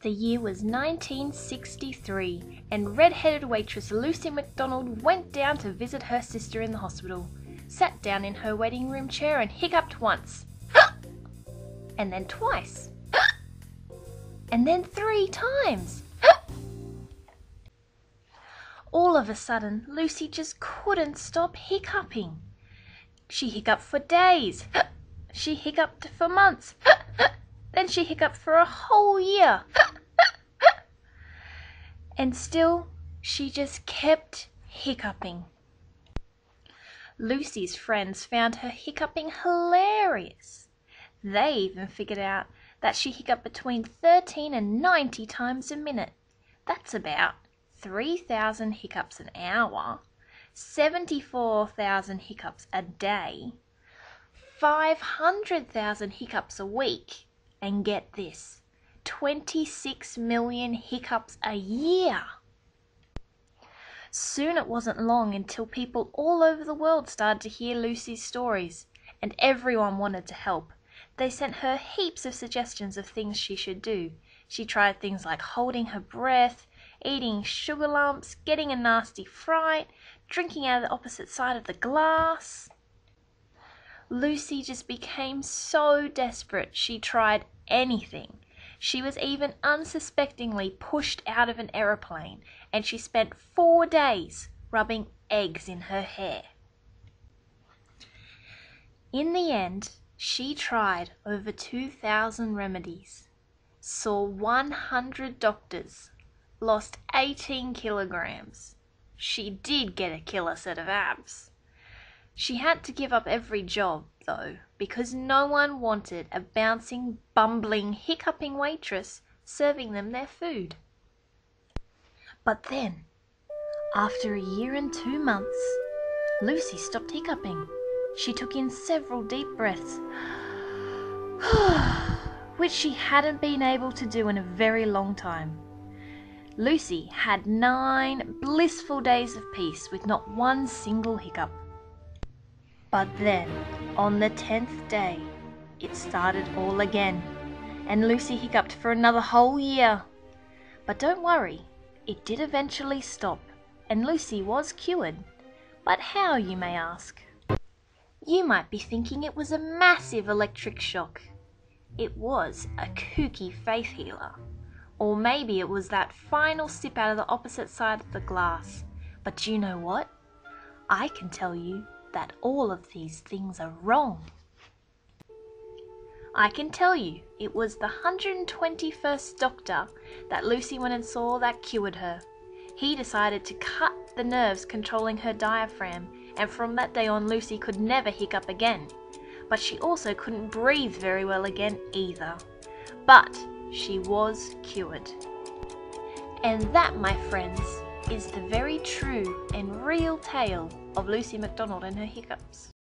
The year was 1963, and red-headed waitress Lucy McDonald went down to visit her sister in the hospital, sat down in her waiting room chair and hiccuped once, and then twice, and then 3 times. All of a sudden, Lucy just couldn't stop hiccuping. She hiccuped for days, she hiccuped for months, then she hiccuped for a whole year. And still, she just kept hiccuping. Lucy's friends found her hiccuping hilarious. They even figured out that she hiccuped between 13 and 90 times a minute. That's about 3,000 hiccups an hour, 74,000 hiccups a day, 500,000 hiccups a week, and get this, 26 million hiccups a year. Soon it wasn't long until people all over the world started to hear Lucy's stories, and everyone wanted to help. They sent her heaps of suggestions of things she should do. She tried things like holding her breath, eating sugar lumps, getting a nasty fright, drinking out of the opposite side of the glass. Lucy just became so desperate she tried anything. She was even unsuspectingly pushed out of an aeroplane, and she spent 4 days rubbing eggs in her hair. In the end, she tried over 2,000 remedies, saw 100 doctors, lost 18 kilograms. She did get a killer set of abs. She had to give up every job, though, because no one wanted a bouncing, bumbling, hiccuping waitress serving them their food. But then, after a year and 2 months, Lucy stopped hiccuping. She took in several deep breaths, which she hadn't been able to do in a very long time. Lucy had 9 blissful days of peace with not one single hiccup. But then, on the 10th day, it started all again, and Lucy hiccuped for another whole year. But don't worry, it did eventually stop, and Lucy was cured. But how, you may ask? You might be thinking it was a massive electric shock. It was a kooky faith healer. Or maybe it was that final sip out of the opposite side of the glass. But do you know what? I can tell you that all of these things are wrong. I can tell you it was the 121st doctor that Lucy went and saw that cured her. He decided to cut the nerves controlling her diaphragm, and from that day on Lucy could never hiccup again. But she also couldn't breathe very well again either. But she was cured. And that, my friends, is the very true and real tale of Lucy McDonald and her hiccups.